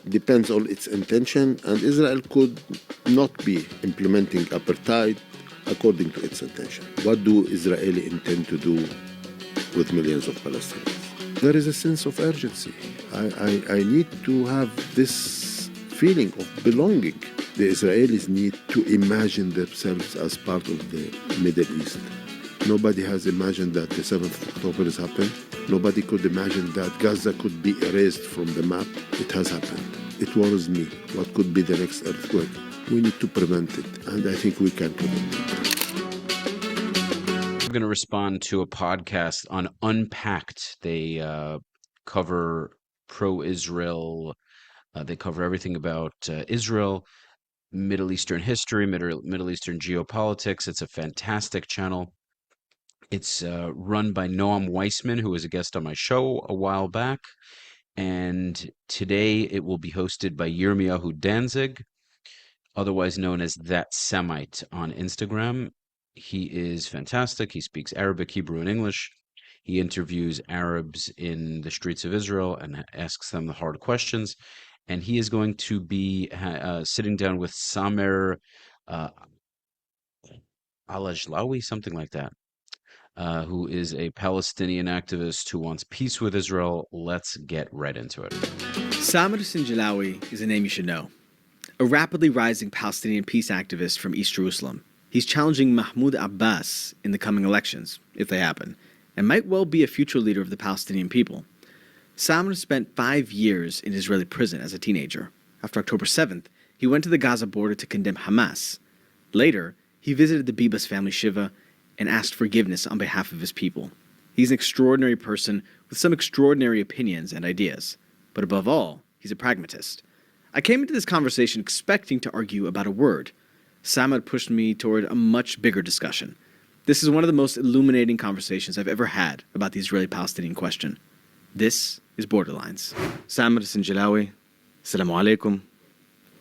Depends on its intention, and Israel could not be implementing apartheid according to its intention. What do Israeli intend to do with millions of Palestinians? There is a sense of urgency. I need to have this feeling of belonging. The Israelis need to imagine themselves as part of the Middle East. Nobody has imagined that the 7th of October has happened. Nobody could imagine that Gaza could be erased from the map. It has happened. It worries me. What could be the next earthquake? We need to prevent it, and I think we can prevent it. I'm going to respond to a podcast on Unpacked. They cover pro-Israel. They cover everything about Israel, Middle Eastern history, Middle Eastern geopolitics. It's a fantastic channel. It's run by Noam Weissman, who was a guest on my show a while back. And today it will be hosted by Yirmiyahu Danzig, otherwise known as That Semite on Instagram. He is fantastic. He speaks Arabic, Hebrew, and English. He interviews Arabs in the streets of Israel and asks them the hard questions. And he is going to be sitting down with Samer Alajlawi, something like that, who is a Palestinian activist who wants peace with Israel. Let's get right into it. Samer Sinijlawi is a name you should know. A rapidly rising Palestinian peace activist from East Jerusalem. He's challenging Mahmoud Abbas in the coming elections, if they happen, and might well be a future leader of the Palestinian people. Samer spent 5 years in Israeli prison as a teenager. After October 7th, he went to the Gaza border to condemn Hamas. Later, he visited the Bibas family Shiva and asked forgiveness on behalf of his people. He's an extraordinary person with some extraordinary opinions and ideas. But above all, he's a pragmatist. I came into this conversation expecting to argue about a word. Samer pushed me toward a much bigger discussion. This is one of the most illuminating conversations I've ever had about the Israeli-Palestinian question. This is Borderlines. Samer Sinijlawi, Assalamu alaikum.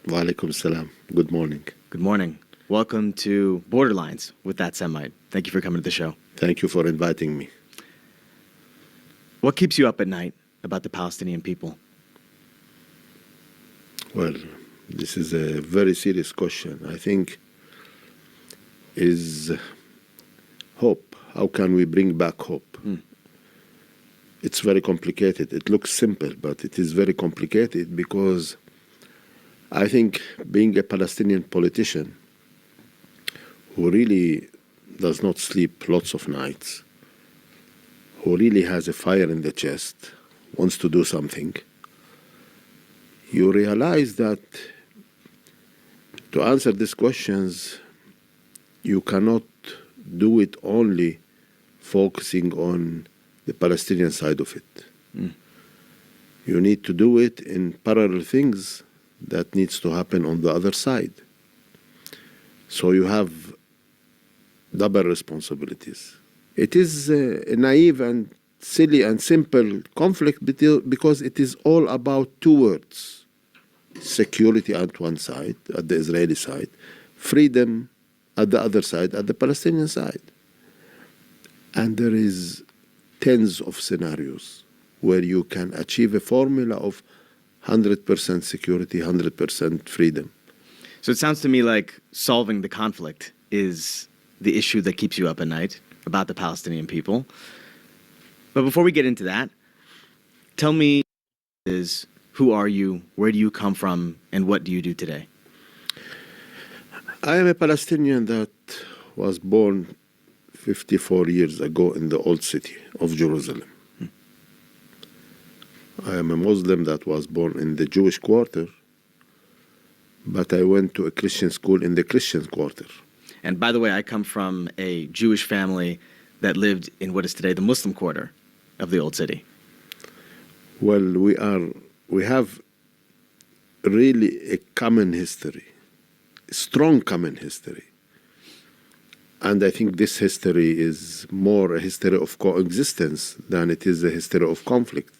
Wa alaikum salam. Good morning. Good morning. Welcome to Borderlines with That Semite. Thank you for coming to the show. Thank you for inviting me. What keeps you up at night about the Palestinian people? Well, this is a very serious question. I think is hope. How can we bring back hope? It's very complicated. It looks simple, but it is very complicated because I think being a Palestinian politician who really does not sleep lots of nights, who really has a fire in the chest, wants to do something, you realize that to answer these questions, you cannot do it only focusing on the Palestinian side of it. You need to do it in parallel things that needs to happen on the other side. So you have double responsibilities. It is a naive and silly and simple conflict because it is all about two words: security at one side, at the Israeli side, freedom at the other side, at the Palestinian side. And there is tens of scenarios where you can achieve a formula of 100% security, 100% freedom. So it sounds to me like solving the conflict is the issue that keeps you up at night about the Palestinian people. But before we get into that, tell me, who are you, where do you come from, and what do you do today? I am a Palestinian that was born 54 years ago in the old city of Jerusalem. I am a Muslim that was born in the Jewish quarter, but I went to a Christian school in the Christian quarter. And by the way, I come from a Jewish family that lived in what is today the Muslim quarter of the old city. Well, we have really a common history, a strong common history. And I think this history is more a history of coexistence than it is a history of conflict.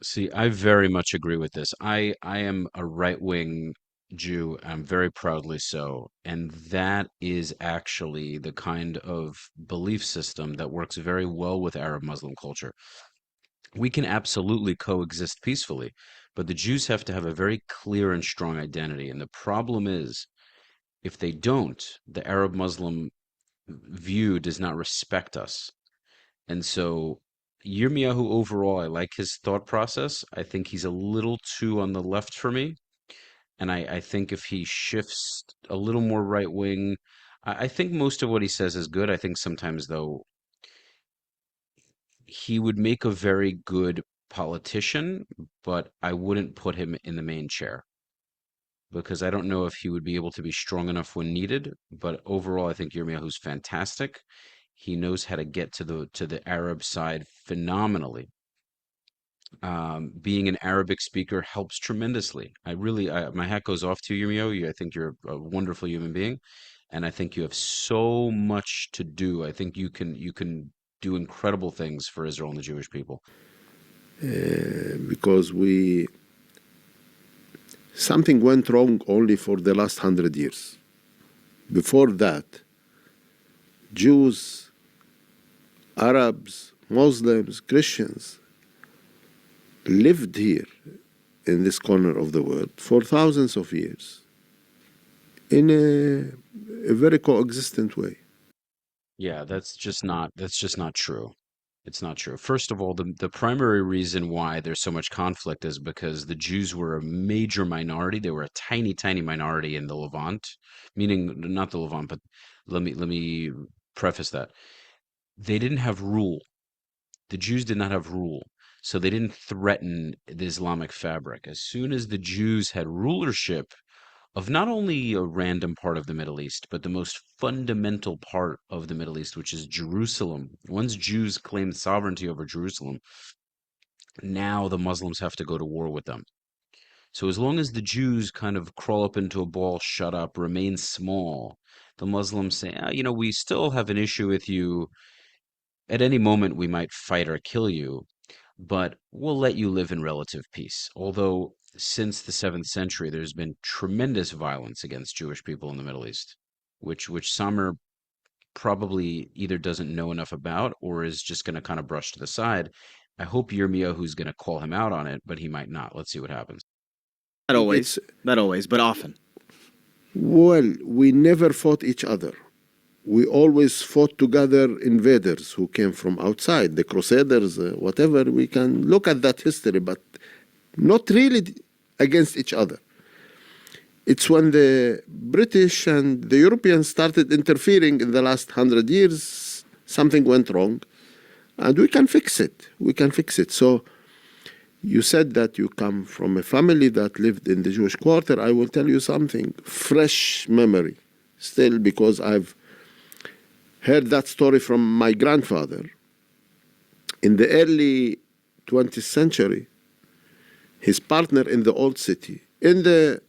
See, I very much agree with this. I am a right-wing Jew, and very proudly so. And that is actually the kind of belief system that works very well with Arab Muslim culture. We can absolutely coexist peacefully, But the Jews have to have a very clear and strong identity. And the problem is, if they don't, the Arab Muslim view does not respect us. And so Yirmiyahu overall, I like his thought process. I think he's a little too on the left for me. And I think if he shifts a little more right wing, I think most of what he says is good. I think sometimes, though, he would make a very good politician, but I wouldn't put him in the main chair because I don't know if he would be able to be strong enough when needed. But overall, I think Yirmiyahu's fantastic. He knows how to get to the Arab side phenomenally. Being an Arabic speaker helps tremendously. My hat goes off to you, Yirmiyahu. I think you're a wonderful human being, and I think you have so much to do. I think you can do incredible things for Israel and the Jewish people. Because something went wrong only for the last 100 years. Before that, Jews, Arabs, Muslims, Christians lived here in this corner of the world for thousands of years in a very coexistent way. Yeah, that's just not true. It's not true. First of all, the primary reason why there's so much conflict is because the Jews were a major minority. They were a tiny, tiny minority in the Levant, meaning not the Levant, but let me preface that. They didn't have rule. The Jews did not have rule. So they didn't threaten the Islamic fabric. As soon as the Jews had rulership of not only a random part of the Middle East, but the most fundamental part of the Middle East, which is Jerusalem. Once Jews claimed sovereignty over Jerusalem, now the Muslims have to go to war with them. So as long as the Jews kind of crawl up into a ball, shut up, remain small, the Muslims say, we still have an issue with you. At any moment, we might fight or kill you, but we'll let you live in relative peace. Although since the 7th century, there's been tremendous violence against Jewish people in the Middle East, which Samer probably either doesn't know enough about or is just going to kind of brush to the side. I hope Yirmiyahu's going to call him out on it, but he might not. Let's see what happens. Not always, but often. Well, we never fought each other. We always fought together invaders who came from outside, the Crusaders, whatever. We can look at that history, but not really against each other. It's when the British and the Europeans started interfering in the last 100 years, something went wrong, and we can fix it. We can fix it. So you said that you come from a family that lived in the Jewish quarter. I will tell you something, fresh memory still, because I've heard that story from my grandfather. In the early 20th century, his partner in the old city, in the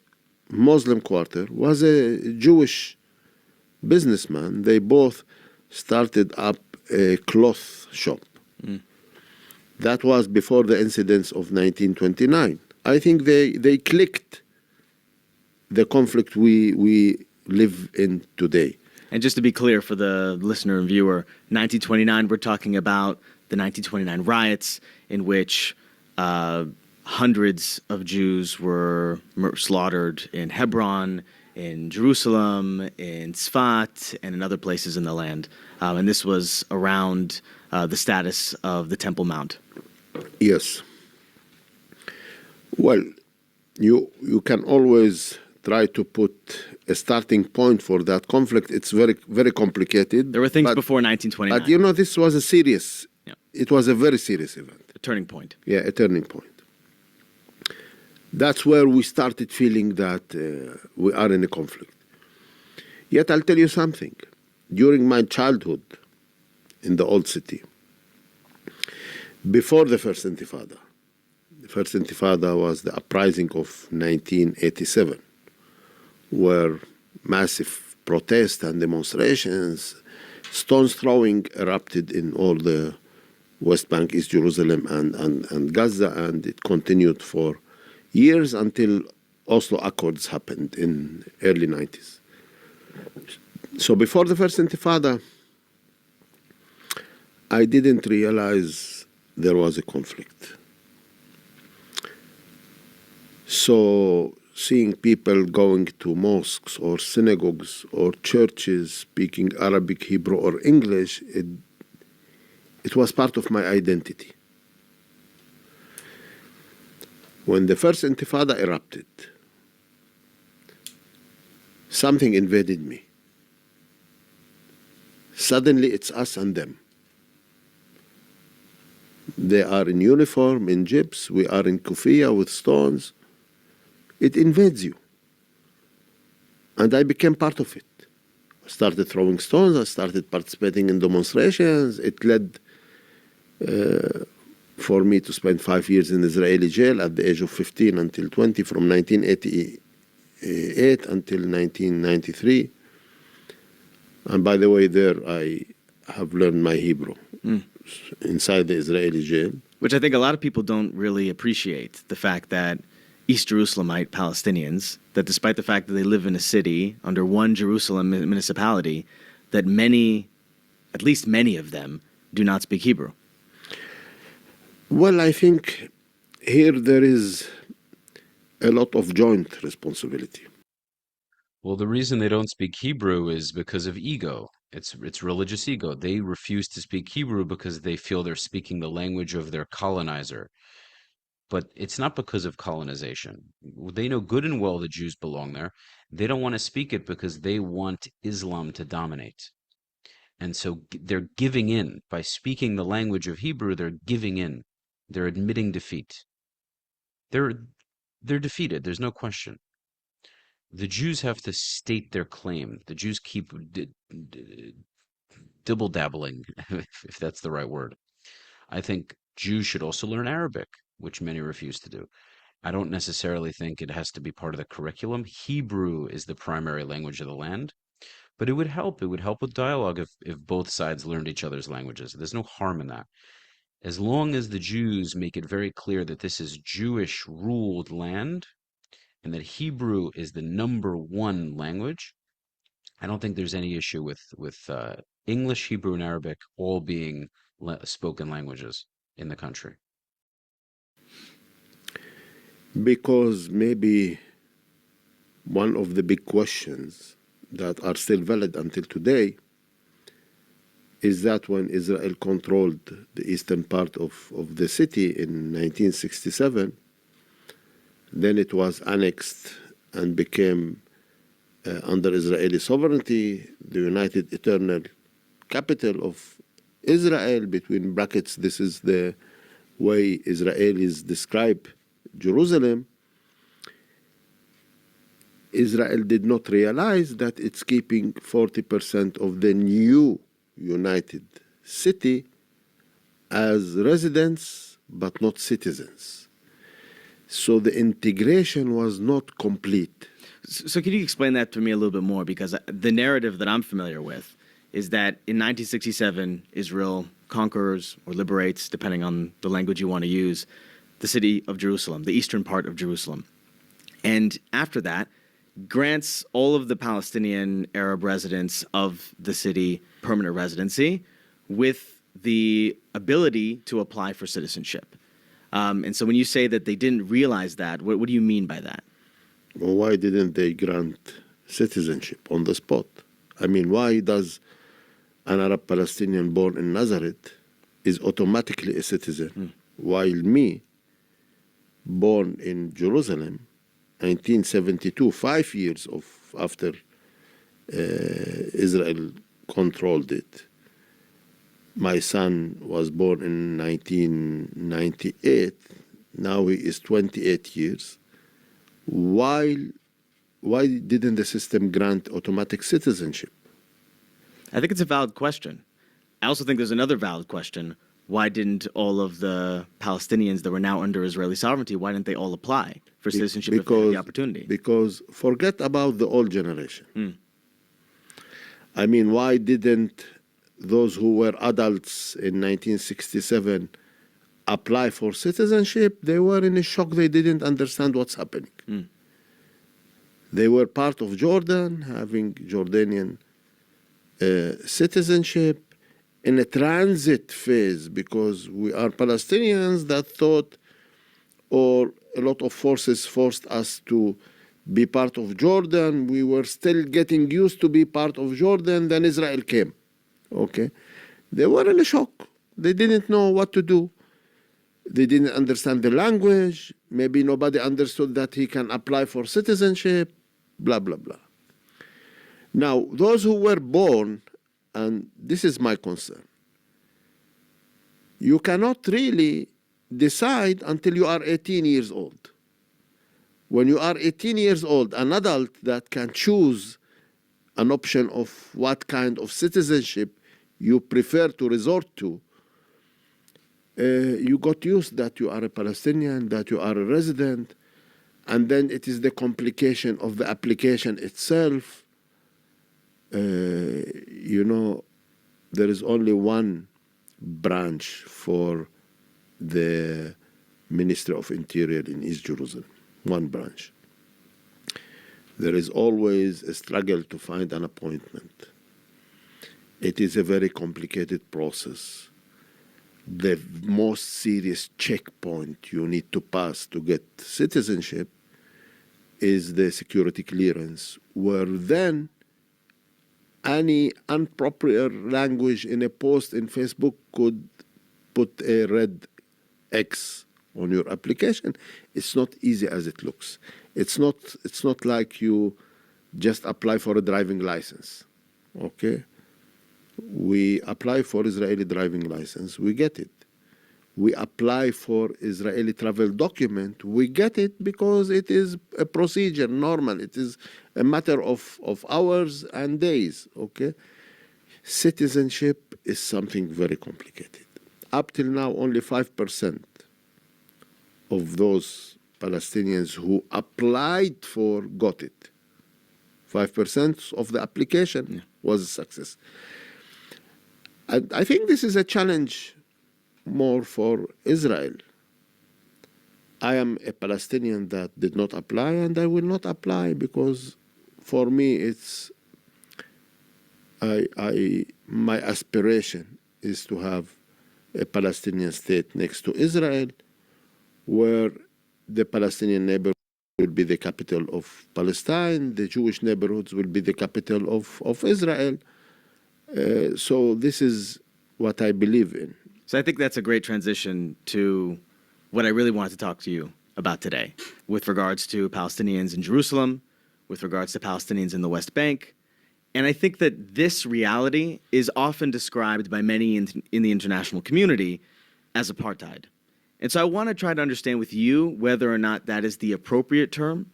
Muslim quarter, was a Jewish businessman. They both started up a cloth shop. That was before the incidents of 1929. I think they clicked the conflict we live in today. And just to be clear for the listener and viewer, 1929, we're talking about the 1929 riots in which hundreds of Jews were slaughtered in Hebron, in Jerusalem, in Tzfat, and in other places in the land. And this was around the status of the Temple Mount. Yes. Well, you can always try to put a starting point for that conflict. It's very, very complicated. There were things before 1929. But this was a serious, it was a very serious event. A turning point. Yeah, a turning point. That's where we started feeling that we are in a conflict. Yet I'll tell you something. During my childhood in the old city, before the First Intifada, the First Intifada was the uprising of 1987, where massive protests and demonstrations, stones throwing erupted in all the West Bank, East Jerusalem, and Gaza, and it continued for years until Oslo Accords happened in early 90s. So before the First Intifada, I didn't realize there was a conflict. So seeing people going to mosques or synagogues or churches speaking Arabic, Hebrew, or English, it was part of my identity. When the first Intifada erupted, something invaded me. Suddenly, it's us and them. They are in uniform, in jibs. We are in kufiya with stones. It invades you. And I became part of it. I started throwing stones. I started participating in demonstrations. It led for me to spend 5 years in Israeli jail at the age of 15 until 20, from 1988 until 1993. And by the way, there I have learned my Hebrew inside the Israeli jail. Which I think a lot of people don't really appreciate, the fact that East Jerusalemite Palestinians, that despite the fact that they live in a city under one Jerusalem municipality, that many, at least many of them, do not speak Hebrew. Well, I think here there is a lot of joint responsibility. Well, the reason they don't speak Hebrew is because of ego. It's religious ego. They refuse to speak Hebrew because they feel they're speaking the language of their colonizer. But it's not because of colonization. They know good and well the Jews belong there. They don't want to speak it because they want Islam to dominate. And so they're giving in. By speaking the language of Hebrew, they're giving in. They're admitting defeat. They're defeated. There's no question. The Jews have to state their claim. The Jews keep dibble-dabbling, if that's the right word. I think Jews should also learn Arabic, which many refuse to do. I don't necessarily think it has to be part of the curriculum. Hebrew is the primary language of the land, but it would help. It would help with dialogue if both sides learned each other's languages. There's no harm in that. As long as the Jews make it very clear that this is Jewish-ruled land and that Hebrew is the number one language, I don't think there's any issue with English, Hebrew, and Arabic all being spoken languages in the country. Because maybe one of the big questions that are still valid until today is that when Israel controlled the eastern part of the city in 1967, then it was annexed and became under Israeli sovereignty, the United Eternal Capital of Israel, between brackets, this is the way Israelis describe Jerusalem. Israel did not realize that it's keeping 40% of the new united city as residents, but not citizens. So the integration was not complete. So can you explain that to me a little bit more? Because the narrative that I'm familiar with is that in 1967, Israel conquers or liberates, depending on the language you want to use, the city of Jerusalem, the eastern part of Jerusalem. And after that, grants all of the Palestinian Arab residents of the city permanent residency with the ability to apply for citizenship. And so when you say that they didn't realize that, what do you mean by that? Well, why didn't they grant citizenship on the spot? I mean, why does an Arab Palestinian born in Nazareth is automatically a citizen, while me, born in Jerusalem, 1972, 5 years after Israel controlled it. My son was born in 1998. Now he is 28 years. Why didn't the system grant automatic citizenship? I think it's a valid question. I also think there's another valid question. Why didn't all of the Palestinians that were now under Israeli sovereignty, why didn't they all apply for citizenship if they had the opportunity? Because forget about the old generation. I mean, why didn't those who were adults in 1967 apply for citizenship? They were in a shock. They didn't understand what's happening. They were part of Jordan, having Jordanian citizenship, in a transit phase, because we are Palestinians that thought, or a lot of forces forced us to be part of Jordan. We were still getting used to be part of Jordan. Then Israel came. Okay, they were in a shock. They didn't know what to do. They didn't understand the language. Maybe nobody understood that he can apply for citizenship, blah, blah, blah. Now, those who were born, and this is my concern, you cannot really decide until you are 18 years old. When you are 18 years old, an adult that can choose an option of what kind of citizenship you prefer to resort to, you got used that you are a Palestinian, that you are a resident, and then it is the complication of the application itself. You know, there is only one branch for the Ministry of Interior in East Jerusalem, one branch. There is always a struggle to find an appointment. It is a very complicated process. The most serious checkpoint you need to pass to get citizenship is the security clearance, where then any inappropriate language in a post in Facebook could put a red X on your application. It's not easy as it looks. It's not like you just apply for a driving license. Okay? We apply for Israeli driving license, we get it. We apply for Israeli travel document, we get it because it is a procedure, normal. It is a matter of hours and days, okay? Citizenship is something very complicated. Up till now, only 5% of those Palestinians who applied for got it. 5% of the application was a success. I think this is a challenge more for Israel. I am a Palestinian that did not apply, and I will not apply because for me it's my aspiration is to have a Palestinian state next to Israel, where the Palestinian neighborhood will be the capital of Palestine, the Jewish neighborhoods will be the capital of Israel. So this is what I believe in. So I think that's a great transition to what I really wanted to talk to you about today, with regards to Palestinians in Jerusalem, with regards to Palestinians in the West Bank. And I think that this reality is often described by many in the international community as apartheid. And so I want to try to understand with you whether or not that is the appropriate term,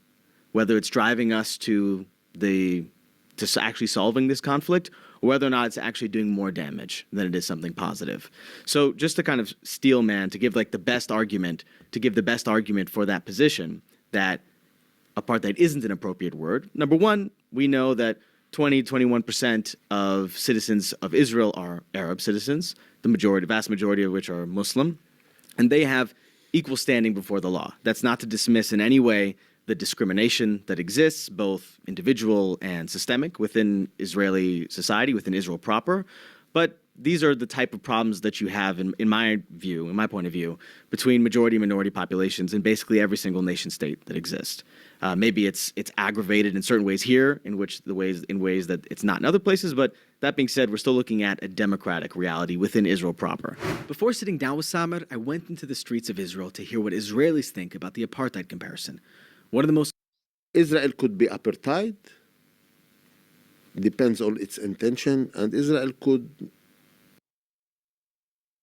whether it's driving us to actually solving this conflict, or whether or not it's actually doing more damage than it is something positive. So just to kind of steel man, to give the best argument for that position, that apartheid isn't an appropriate word. Number one, we know that 21% of citizens of Israel are Arab citizens, vast majority of which are Muslim, and they have equal standing before the law. That's not to dismiss in any way the discrimination that exists, both individual and systemic, within Israeli society, within Israel proper. But these are the type of problems that you have, in my point of view, between majority and minority populations in basically every single nation state that exists. Maybe it's aggravated in certain ways here, in ways that it's not in other places. But that being said, we're still looking at a democratic reality within Israel proper. Before sitting down with Samer, I went into the streets of Israel to hear what Israelis think about the apartheid comparison. One of the most... Israel could be apartheid, depends on its intention, and Israel could...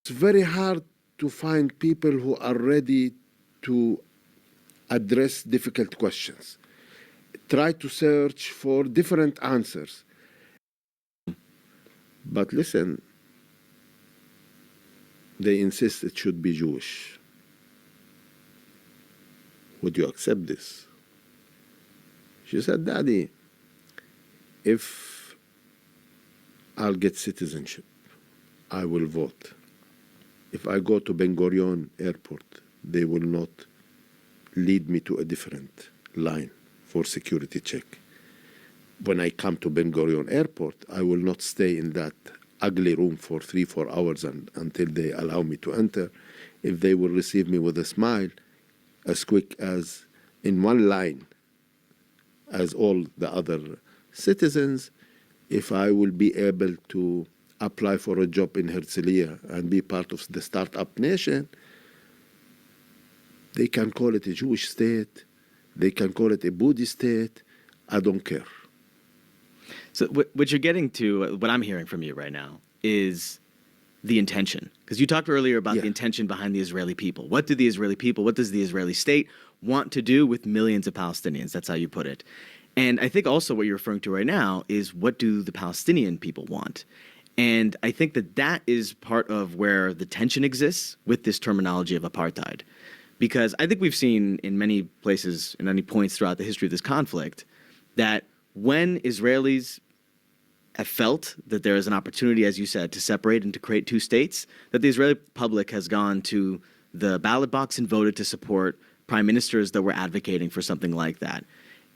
It's very hard to find people who are ready to address difficult questions. Try to search for different answers. But listen, they insist it should be Jewish. Would you accept this? She said, Daddy, if I'll get citizenship, I will vote. If I go to Ben Gurion Airport, they will not lead me to a different line for security check. When I come to Ben Gurion Airport, I will not stay in that ugly room for 3-4 hours until they allow me to enter. If they will receive me with a smile, as quick as in one line as all the other citizens, if I will be able to apply for a job in Herzliya and be part of the startup nation, they can call it a Jewish state, they can call it a Buddhist state, I don't care. So what you're getting to, what I'm hearing from you right now, is the intention. Because you talked earlier about the intention behind the Israeli people. What do the Israeli people, what does the Israeli state want to do with millions of Palestinians? That's how you put it. And I think also what you're referring to right now is what do the Palestinian people want? And I think that that is part of where the tension exists with this terminology of apartheid. Because I think we've seen in many places, in many points throughout the history of this conflict, that when Israelis have felt that there is an opportunity, as you said, to separate and to create two states, that the Israeli public has gone to the ballot box and voted to support prime ministers that were advocating for something like that.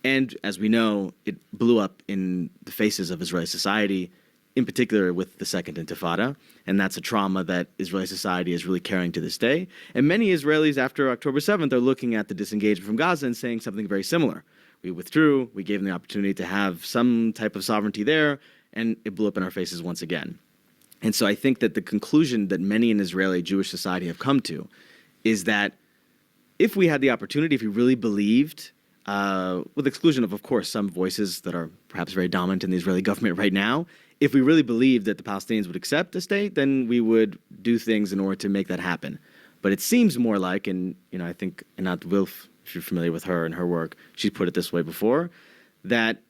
And as we know, it blew up in the faces of Israeli society, in particular with the Second Intifada. And that's a trauma that Israeli society is really carrying to this day. And many Israelis after October 7th are looking at the disengagement from Gaza and saying something very similar. We withdrew, we gave them the opportunity to have some type of sovereignty there, and it blew up in our faces once again. And so I think that the conclusion that many in Israeli Jewish society have come to is that if we had the opportunity, if we really believed, with exclusion of course, some voices that are perhaps very dominant in the Israeli government right now, if we really believed that the Palestinians would accept a state, then we would do things in order to make that happen. But it seems more like, and I think Anat Wilf, if you're familiar with her and her work, she's put it this way before, that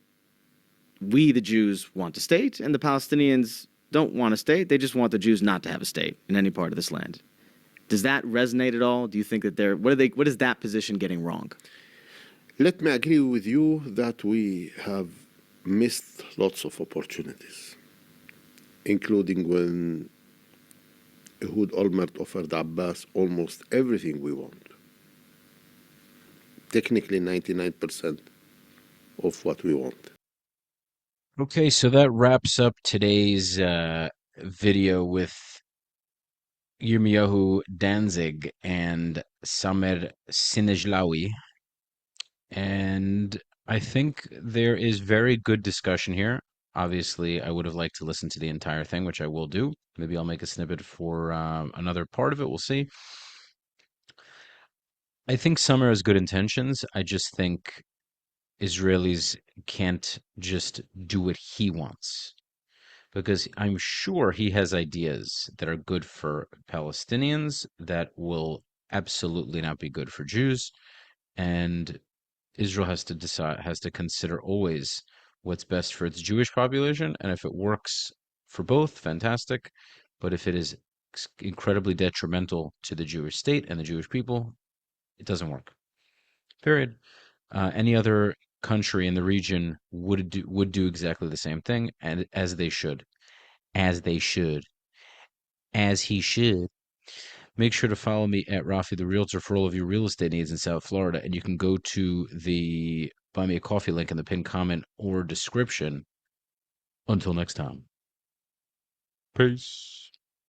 we, the Jews, want a state, and the Palestinians don't want a state. They just want the Jews not to have a state in any part of this land. Does that resonate at all? Do you think that what is that position getting wrong? Let me agree with you that we have missed lots of opportunities, including when Ehud Olmert offered Abbas almost everything we want. Technically 99% of what we want. Okay, so that wraps up today's video with Yirmiyahu Danzig and Samer Sinijlawi. And I think there is very good discussion here. Obviously, I would have liked to listen to the entire thing, which I will do. Maybe I'll make a snippet for another part of it. We'll see. I think Samer has good intentions. I just think Israelis can't just do what he wants, because I'm sure he has ideas that are good for Palestinians that will absolutely not be good for Jews. And Israel has to consider always what's best for its Jewish population, and if it works for both, fantastic. But if it is incredibly detrimental to the Jewish state and the Jewish people, it doesn't work. Period. Any other country in the region would do exactly the same thing, and as he should. Make sure to follow me at Rafi the Realtor for all of your real estate needs in South Florida. And you can go to the Buy Me a Coffee link in the pinned comment or description. Until next time. Peace.